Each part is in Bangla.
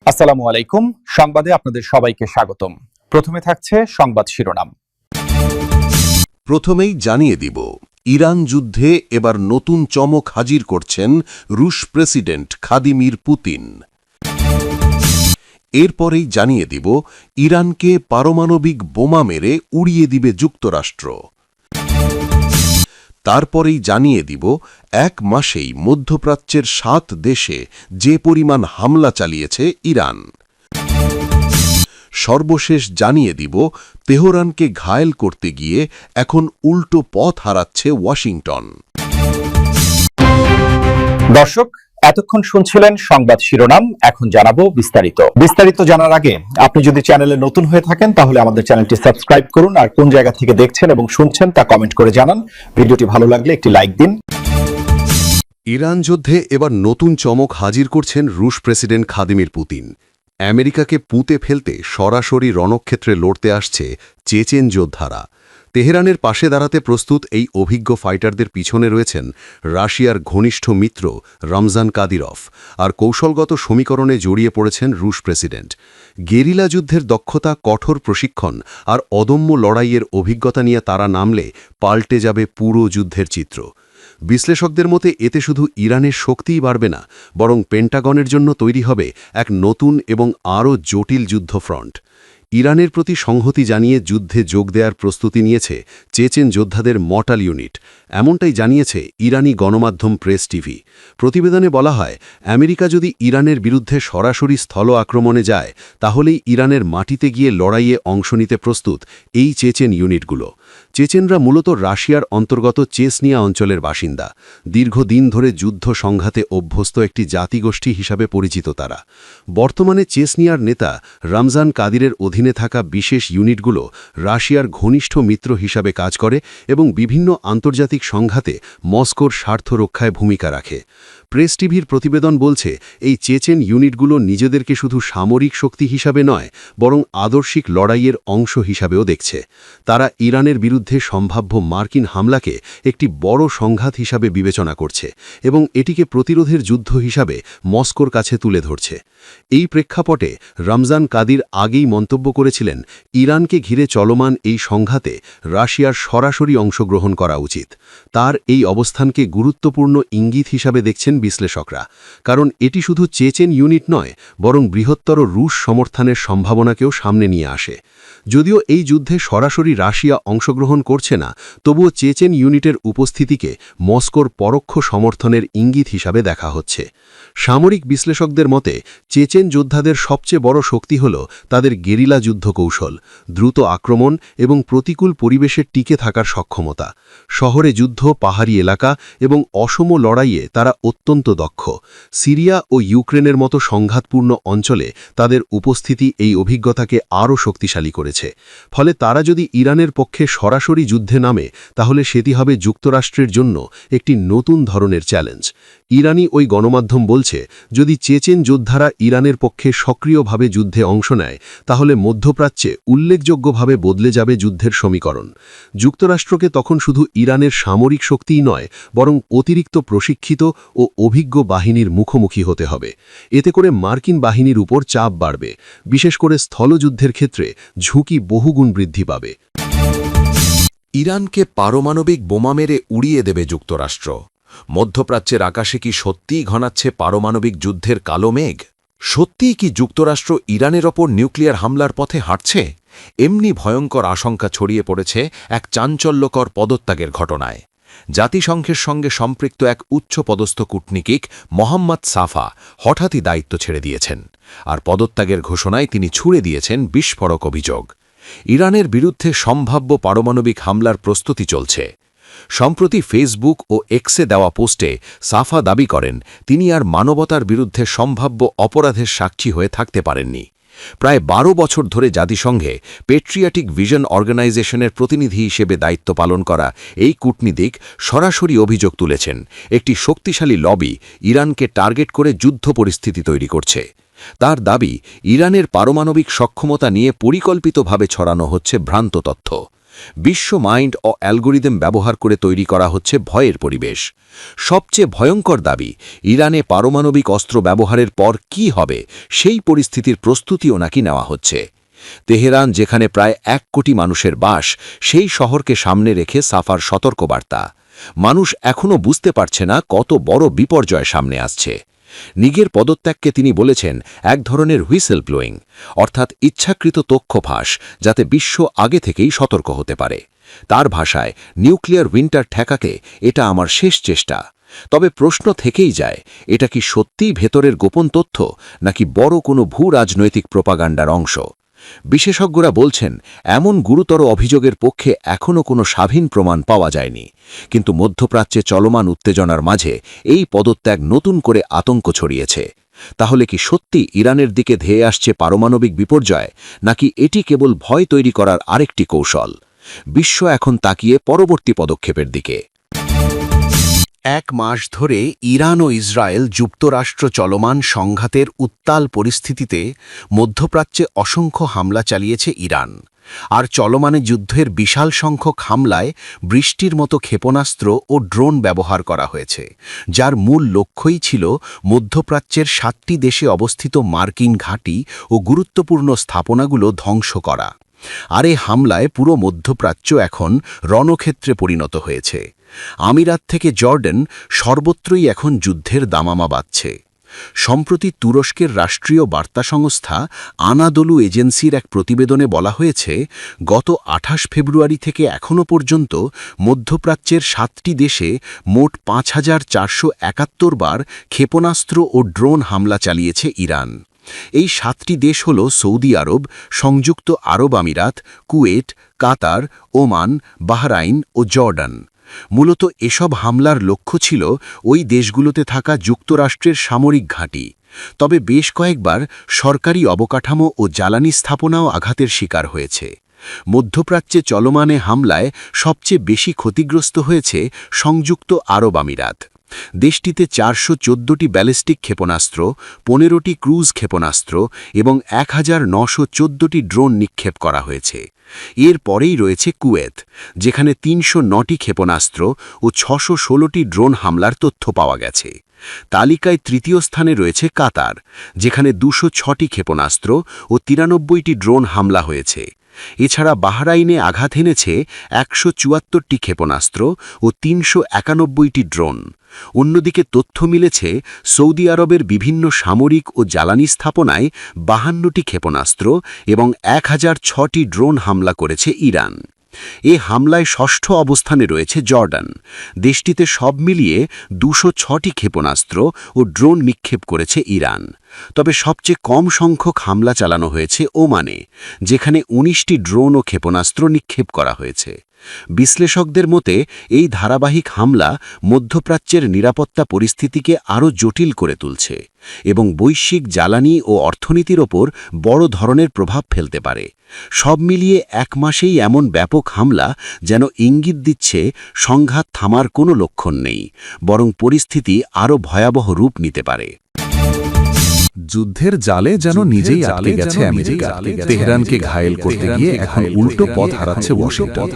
আসসালামু আলাইকুম। সংবাদে আপনাদের সবাইকে স্বাগতম। প্রথমে থাকছে সংবাদ শিরোনাম। প্রথমেই জানিয়ে দিব, ইরান যুদ্ধে এবার নতুন চমক হাজির করছেন রুশ প্রেসিডেন্ট ভ্লাদিমির পুতিন। এরপরেই জানিয়ে দিব, ইরানকে পারমাণবিক বোমা মেরে উড়িয়ে দিবে যুক্তরাষ্ট্র। তারপরেই জানিয়ে দিব, এক মাসেই মধ্যপ্রাচ্যের 7 দেশে যে পরিমাণ হামলা চালিয়েছে ইরান। সর্বশেষ জানিয়ে দিব, তেহরানকে ঘায়েল করতে গিয়ে এখন উল্টো পথ হারাচ্ছে ওয়াশিংটন। দর্শক, এতক্ষণ শুনছিলেন সংবাদ শিরোনাম। এখন জানাবো বিস্তারিত জানার আগে আপনি যদি চ্যানেলে নতুন হয়ে থাকেন তাহলে আমাদের চ্যানেলটি সাবস্ক্রাইব করুন, আর কোন জায়গা থেকে দেখছেন এবং শুনছেন তা কমেন্ট করে জানান। ভিডিওটি ভালো লাগলে একটি লাইক দিন। ইরান যুদ্ধে এবার নতুন চমক হাজির করছেন রুশ প্রেসিডেন্ট ভ্লাদিমির পুতিন। আমেরিকাকে পুঁতে ফেলতে সরাসরি রণক্ষেত্রে লড়তে আসছে চেচেন যোদ্ধারা। তেহরানের পাশে দাঁড়াতে প্রস্তুত এই অভিজ্ঞ ফাইটারদের পিছনে রয়েছেন রাশিয়ার ঘনিষ্ঠ মিত্র রমজান কাদিরভ, আর কৌশলগত সমীকরণে জড়িয়ে পড়েছেন রুশ প্রেসিডেন্ট। গেরিলা যুদ্ধের দক্ষতা, কঠোর প্রশিক্ষণ আর অদম্য লড়াইয়ের অভিজ্ঞতা নিয়ে তারা নামলে পাল্টে যাবে পুরো যুদ্ধের চিত্র। বিশ্লেষকদের মতে এতে শুধু ইরানের শক্তিই বাড়বে না, বরং পেন্টাগনের জন্য তৈরি হবে এক নতুন এবং আরও জটিল যুদ্ধফ্রন্ট। ইরানের প্রতি সংহতি জানিয়ে যুদ্ধে যোগ দেওয়ার প্রস্তুতি নিয়েছে চেচেন যোদ্ধাদের মর্টাল ইউনিট, এমনটাই জানিয়েছে ইরানি গণমাধ্যম প্রেস টিভি। প্রতিবেদনে বলা হয়, আমেরিকা যদি ইরানের বিরুদ্ধে সরাসরি স্থল আক্রমণে যায় তাহলেই ইরানের মাটিতে গিয়ে লড়াইয়ে অংশ নিতে প্রস্তুত এই চেচেন ইউনিটগুলো। চেচেনরা মূলত রাশিয়ার অন্তর্গত চেচনিয়া অঞ্চলের বাসিন্দা। দীর্ঘদিন ধরে যুদ্ধ সংঘাতে অভ্যস্ত একটি জাতিগোষ্ঠী হিসাবে পরিচিত তারা। বর্তমানে চেচনিয়ার নেতা রমজান কাদিরের অধীনে থাকা বিশেষ ইউনিটগুলো রাশিয়ার ঘনিষ্ঠ মিত্র হিসাবে কাজ করে এবং বিভিন্ন আন্তর্জাতিক সংঘাতে মস্কোর স্বার্থ রক্ষায় ভূমিকা রাখে। প্রেস টিভির প্রতিবেদন বলছে, এই চেচেন ইউনিটগুলো নিজেদেরকে শুধু সামরিক শক্তি হিসাবে নয়, বরং আদর্শিক লড়াইয়ের অংশ হিসাবেও দেখছে। তারা ইরানের বিরুদ্ধে সম্ভাব্য মার্কিন হামলাকে একটি বড় সংঘাত হিসাবে বিবেচনা করছে এবং এটিকে প্রতিরোধের যুদ্ধ হিসাবে মস্কোর কাছে তুলে ধরছে। এই প্রেক্ষাপটে রমজান কাদির আগেই মন্তব্য করেছিলেন, ইরানকে ঘিরে চলমান এই সংঘাতে রাশিয়ার সরাসরি অংশগ্রহণ করা উচিত। তার এই অবস্থানকে গুরুত্বপূর্ণ ইঙ্গিত হিসাবে দেখছেন বিশ্লেষকরা, কারণ এটি শুধু চেচেন ইউনিট নয়, বরং বৃহত্তর রুশ সমর্থনের সম্ভাবনাকেও সামনে নিয়ে আসে। যদিও এই যুদ্ধে সরাসরি রাশিয়া অংশগ্রহণ করছে না, তবুও চেচেন ইউনিটের উপস্থিতিকে মস্কোর পরোক্ষ সমর্থনের ইঙ্গিত হিসাবে দেখা হচ্ছে। সামরিক বিশ্লেষকদের মতে, চেচেন যোদ্ধাদের সবচেয়ে বড় শক্তি হল তাদের গেরিলা যুদ্ধ কৌশল, দ্রুত আক্রমণ এবং প্রতিকূল পরিবেশে টিকে থাকার সক্ষমতা। শহরে যুদ্ধ, পাহাড়ি এলাকা এবং অসম লড়াইয়ে তারা অত্যন্ত দক্ষ। সিরিয়া ও ইউক্রেনের মতো সংঘাতপূর্ণ অঞ্চলে তাদের উপস্থিতি এই অভিজ্ঞতাকে আরও শক্তিশালী করেছে। ফলে তারা যদি ইরানের পক্ষে সরাসরি যুদ্ধে নামে তাহলে সেটি হবে যুক্তরাষ্ট্রের জন্য একটি নতুন ধরনের চ্যালেঞ্জ। ইরানি ওই গণমাধ্যম বলছে, যদি চেচেন যোদ্ধারা ইরানের পক্ষে সক্রিয়ভাবে যুদ্ধে অংশ নেয় তাহলে মধ্যপ্রাচ্যে উল্লেখযোগ্যভাবে বদলে যাবে যুদ্ধের সমীকরণ। যুক্তরাষ্ট্রকে তখন শুধু ইরানের সামরিক শক্তিই নয়, বরং অতিরিক্ত প্রশিক্ষিত ও অভিজ্ঞ বাহিনীর মুখোমুখি হতে হবে। এতে করে মার্কিন বাহিনীর উপর চাপ বাড়বে, বিশেষ করে স্থলযুদ্ধের ক্ষেত্রে ঝুঁকি বহুগুণ বৃদ্ধি পাবে। ইরানকে পারমাণবিক বোমা মেরে উড়িয়ে দেবে যুক্তরাষ্ট্র। মধ্যপ্রাচ্যের আকাশে কি সত্যিই ঘনাচ্ছে পারমাণবিক যুদ্ধের কালো মেঘ? সত্যিই কি যুক্তরাষ্ট্র ইরানের ওপর নিউক্লিয়ার হামলার পথে হাঁটছে? এমনি ভয়ঙ্কর আশঙ্কা ছড়িয়ে পড়েছে এক চাঞ্চল্যকর পদত্যাগের ঘটনায়। জাতিসংঘের সঙ্গে সম্পৃক্ত এক উচ্চপদস্থ কূটনীতিক মোহাম্মদ সাফা হঠাৎই দায়িত্ব ছেড়ে দিয়েছেন, আর পদত্যাগের ঘোষণায় তিনি ছুড়ে দিয়েছেন বিস্ফোরক অভিযোগ। ইরানের বিরুদ্ধে সম্ভাব্য পারমাণবিক হামলার প্রস্তুতি চলছে। সম্প্রতি ফেসবুক ও এক্সে দেওয়া পোস্টে সাফা দাবি করেন, তিনি আর মানবতার বিরুদ্ধে সম্ভাব্য অপরাধের সাক্ষী হয়ে থাকতে পারেননি। প্রায় 12 বছর ধরে জাতিসংঘে পেট্রিয়াটিক ভিশন অর্গানাইজেশনের প্রতিনিধি হিসেবে দায়িত্ব পালন করা এই কূটনীতিক সরাসরি অভিযোগ তুলেছেন, একটি শক্তিশালী লবি ইরানকে টার্গেট করে যুদ্ধ পরিস্থিতি তৈরি করছে। তার দাবি, ইরানের পারমাণবিক সক্ষমতা নিয়ে পরিকল্পিতভাবে ছড়ানো হচ্ছে ভ্রান্ত তথ্য। বিশ্ব মাইন্ড ও অ্যালগোরিদম ব্যবহার করে তৈরি করা হচ্ছে ভয়ের পরিবেশ। সবচেয়ে ভয়ঙ্কর দাবি, ইরানে পারমাণবিক অস্ত্র ব্যবহারের পর কি হবে সেই পরিস্থিতির প্রস্তুতিও নাকি নেওয়া হচ্ছে। তেহরান, যেখানে প্রায় 1 কোটি মানুষের বাস, সেই শহরকে সামনে রেখে সাফার সতর্কবার্তা। মানুষ এখনও বুঝতে পারছে না কত বড় বিপর্যয় সামনে আসছে। নিগের পদত্যাগকে তিনি বলেছেন এক ধরনের হুইসেল ব্লোয়িং, অর্থাৎ ইচ্ছাকৃত তথ্য ফাঁস, যাতে বিশ্ব আগে থেকেই সতর্ক হতে পারে। তার ভাষায়, নিউক্লিয়ার উইন্টার ঠেকাতে এটা আমার শেষ চেষ্টা। তবে প্রশ্ন থেকেই যায়, এটা কি সত্যিই ভেতরের গোপন তথ্য, নাকি বড় কোনো ভূ রাজনৈতিক প্রোপাগান্ডার অংশ? বিশেষজ্ঞরা বলছেন, এমন গুরুতর অভিযোগের পক্ষে এখনও কোনো স্বাধীন প্রমাণ পাওয়া যায়নি। কিন্তু মধ্যপ্রাচ্যে চলমান উত্তেজনার মাঝে এই পদত্যাগ নতুন করে আতঙ্ক ছড়িয়েছে। তাহলে কি সত্যি ইরানের দিকে ধেয়ে আসছে পারমাণবিক বিপর্যয়, নাকি এটি কেবল ভয় তৈরি করার আরেকটি কৌশল? বিশ্ব এখন তাকিয়ে পরবর্তী পদক্ষেপের দিকে। 1 মাস ধরে ইরান ও ইসরায়েল যুক্তরাষ্ট্র চলমান সংঘাতের উত্তাল পরিস্থিতিতে মধ্যপ্রাচ্যে অসংখ্য হামলা চালিয়েছে ইরান। আর চলমানে যুদ্ধের বিশাল সংখ্যক হামলায় বৃষ্টির মতো ক্ষেপণাস্ত্র ও ড্রোন ব্যবহার করা হয়েছে, যার মূল লক্ষ্যই ছিল মধ্যপ্রাচ্যের 7টি দেশে অবস্থিত মার্কিন ঘাঁটি ও গুরুত্বপূর্ণ স্থাপনাগুলো ধ্বংস করা। আর এই হামলায় পুরো মধ্যপ্রাচ্য এখন রণক্ষেত্রে পরিণত হয়েছে। আমিরাত থেকে জর্ডান, সর্বত্রই এখন যুদ্ধের দামামা বাজছে। সম্প্রতি তুরস্কের রাষ্ট্রীয় বার্তা সংস্থা আনাদোলু এজেন্সির এক প্রতিবেদনে বলা হয়েছে, গত 28 ফেব্রুয়ারি থেকে এখনও পর্যন্ত মধ্যপ্রাচ্যের 7টি দেশে মোট 5471 বার ক্ষেপণাস্ত্র ও ড্রোন হামলা চালিয়েছে ইরান। এই 7টি দেশ হল সৌদি আরব, সংযুক্ত আরব আমিরাত, কুয়েট, কাতার, ওমান, বাহরাইন ও জর্ডান। মূলত এসব হামলার লক্ষ্য ছিল ওই দেশগুলোতে থাকা যুক্তরাষ্ট্রের সামরিক ঘাঁটি। তবে বেশ কয়েকবার সরকারি অবকাঠামো ও জ্বালানি স্থাপনাও আঘাতের শিকার হয়েছে। মধ্যপ্রাচ্যে চলমানে হামলায় সবচেয়ে বেশি ক্ষতিগ্রস্ত হয়েছে সংযুক্ত আরব আমিরাত। দেশটিতে 414টি ব্যালিস্টিক ক্ষেপণাস্ত্র, 15টি ক্রুজ ক্ষেপণাস্ত্র এবং 1914টি ড্রোন নিক্ষেপ করা হয়েছে। এর পরেই রয়েছে কুয়েত, যেখানে 309টি ক্ষেপণাস্ত্র ও 616টি ড্রোন হামলার তথ্য পাওয়া গেছে। তালিকায় তৃতীয় স্থানে রয়েছে কাতার, যেখানে 206টি ক্ষেপণাস্ত্র ও 93টি ড্রোন হামলা হয়েছে। এছাড়া বাহরাইনে আঘাত এনেছে 174টি ক্ষেপণাস্ত্র ও 391টি ড্রোন। অন্যদিকে তথ্য মিলেছে সৌদি আরবের বিভিন্ন সামরিক ও জ্বালানি স্থাপনায় 52টি ক্ষেপণাস্ত্র এবং 1006টি ড্রোন হামলা করেছে ইরান। এ হামলায় 6ষ্ঠ অবস্থানে রয়েছে জর্ডান। দেশটিতে সব মিলিয়ে 206টি ক্ষেপণাস্ত্র ও ড্রোন নিক্ষেপ করেছে ইরান। তবে সবচেয়ে কম সংখ্যক হামলা চালানো হয়েছে ওমানে, যেখানে 19টি ড্রোন ও ক্ষেপণাস্ত্র নিক্ষেপ করা হয়েছে। বিশ্লেষকদের মতে এই ধারাবাহিক হামলা মধ্যপ্রাচ্যের নিরাপত্তা পরিস্থিতিকে আরও জটিল করে তুলছে এবং বৈশ্বিক জ্বালানি ও অর্থনীতির ওপর বড় ধরনের প্রভাব ফেলতে পারে। সব মিলিয়ে 1 মাসেই এমন ব্যাপক হামলা যেন ইঙ্গিত দিচ্ছে সংঘাত থামার কোনো লক্ষণ নেই, বরং পরিস্থিতি আরও ভয়াবহ রূপ নিতে পারে। যুদ্ধের জালে যেন নিজেই আটকে গেছে আমেরিকা। তেহরানকে ঘায়েল করতে গিয়ে এখন উল্টো পথ হারাচ্ছে ওয়াশিংটন।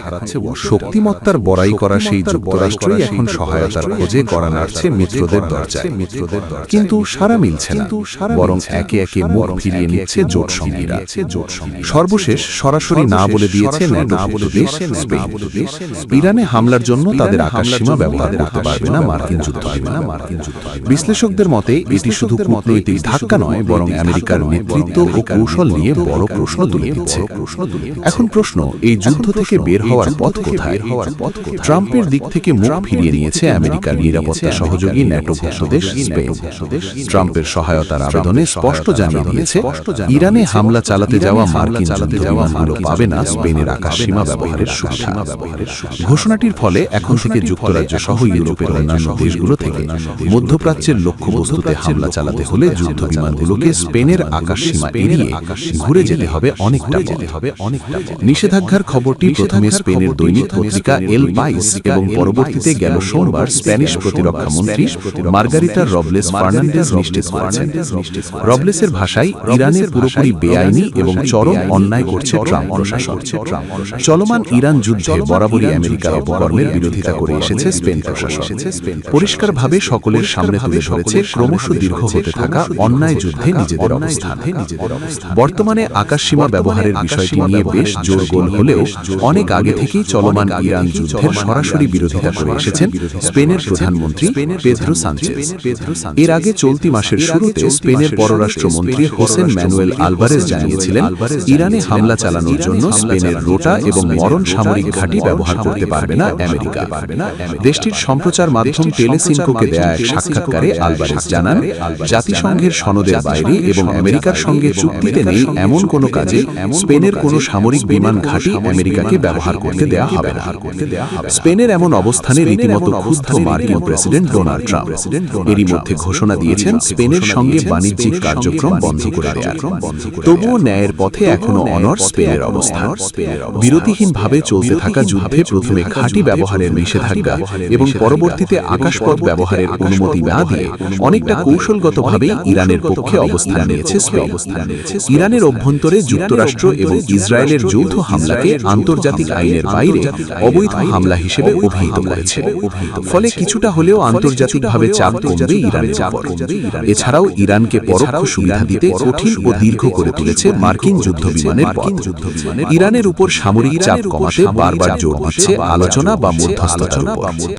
শক্তিমত্তার বড়াই করা সেই যুক্তরাষ্ট্রই এখন সহায়তার খোঁজে কড়া নাড়ছে মিত্রদের দরজায়। কিন্তু সাড়া মিলছে না, বরং একে একে মুখ ফিরিয়ে নিচ্ছে জোট সঙ্গীরা। সর্বশেষ সরাসরি না বলে দিয়েছে ন্যাটো দেশ স্পেন। ইরানে হামলার জন্য তাদের আকাশসীমা ব্যবহার করতে পারবে না মার্কিন যুদ্ধবিমান। বিশ্লেষকদের মতে এটি শুধু কূটনৈতিক ধাক্কা নয়, বরং আমেরিকার নেতৃত্ব ও কৌশল নিয়ে বড় প্রশ্ন তুলে দিচ্ছে। এখন প্রশ্ন, এই যুদ্ধ থেকে বের হওয়ার পথ কোথায়? ট্রাম্পের দিক থেকে মুখ ফিরিয়ে নিয়েছে আমেরিকার নিরাপত্তা সহযোগী ন্যাটো ঘোষিত দেশ স্পেন। ট্রাম্পের সহায়তার আবেদনে স্পষ্ট জানিয়ে দিয়েছে, ইরানে হামলা চালাতে যাওয়া মার্কিন যুদ্ধবিমানগুলো পাবে না স্পেনের আকাশসীমা ব্যবহারের সুবিধা। ঘোষণাটির ফলে এখন থেকে যুক্তরাজ্য সহ ইউরোপের অন্যান্য দেশগুলো থেকে মধ্যপ্রাচ্যের লক্ষ্যবস্তুতে হামলা চালাতে হলে যুদ্ধবিমান বিমানগুলোকে স্পেনের আকাশসীমা এড়িয়ে ঘুরে যেতে হবে অনেকটা নিষেধাজ্ঞার খবরটি প্রথমে স্পেনের দৈনিক পত্রিকা এল পাইস এবং পরবর্তীতে গেল সোমবার স্প্যানিশ প্রতিরক্ষা মন্ত্রী মার্গারিটা রবলেস ফার্নান্ডেজ নিশ্চিত করেছেন। রবলেসের ভাষায় ইরানের পুরোপুরি বেআইনি এবং চরম অন্যায় করছে ট্রাম্প প্রশাসন। চলমান ইরান যুদ্ধে বরাবরই আমেরিকার অপকর্মের বিরোধিতা করে এসেছে স্পেন প্রশাসন। পরিষ্কারভাবে সকলের সামনে তুলে ধরেছে ক্রমশ দীর্ঘ হতে থাকা অন্যায় যুদ্ধে নিজেদের অবস্থান। বর্তমানে আকাশসীমা ব্যবহারের বিষয়টি নিয়ে বেশ জোরগোল হলেও অনেক আগে থেকেই চলমান ইরান যুদ্ধের সরাসরি বিরোধিতা করে এসেছেন স্পেনের প্রধানমন্ত্রী পেদ্রো সানচেজ। এর আগে চলতি মাসের শুরুতে স্পেনের পররাষ্ট্রমন্ত্রী হোসেন ম্যানুয়েল আলভারেজ জানিয়েছিলেন ইরানে হামলা চালানোর জন্য স্পেনের রোটা এবং মরণ সামরিক ঘাঁটি ব্যবহার করতে পারবে না আমেরিকা। দেশটির সম্প্রচার মাধ্যম টেলেসিনকোকে দেয়া এক সাক্ষাৎকারে আলভারেজ জানান, জাতিসংঘের সনদের বাইরে এবং আমেরিকার সঙ্গে চুক্তিতে নেই এমন কোনো কাজে স্পেনের কোনো সামরিক বিমান ঘাঁটি আমেরিকাকে ব্যবহার করতে দেয়া হবে না। স্পেনের এমন অবস্থানে রীতিমতো ক্ষুব্ধ মার্কিন প্রেসিডেন্ট ডোনাল্ড ট্রাম্প এরই মধ্যে ঘোষণা দিয়েছেন স্পেনের সঙ্গে বাণিজ্যিক কার্যক্রম বন্ধ করে দেওয়ার। তবুও ন্যায়ের পথে এখনো অনড় স্পেনের অবস্থান। বিরতিহীনভাবে চলতে থাকা যুদ্ধে প্রথমে ঘাঁটি ব্যবহারের নিষেধাজ্ঞা এবং পরবর্তীতে আকাশপথ ব্যবহারের অনুমতি না দিয়ে অনেকটা কৌশলগতভাবেই ইরানের পক্ষে অবস্থান নিয়েছে স্পেন। ইরানের অভ্যন্তরে যুক্তরাষ্ট্র এবং ইসরায়েলের যৌথ হামলাকে আন্তর্জাতিক আইনের বাইরে অবৈধ হামলা হিসেবে অভিহিত করেছে। ফলে কিছুটা হলেও আন্তর্জাতিকভাবে চাপ কমবে ইরানের উপর। এছাড়াও ইরানকে পরোক্ষ সুবিধা দিতে কঠিন ও দীর্ঘ করে তুলেছে মার্কিন যুদ্ধবিমানের পথ। ইরানের উপর সামরিক চাপ কমাতে বারবার জোর দিচ্ছে আলোচনা বা মধ্যস্থতার উপর।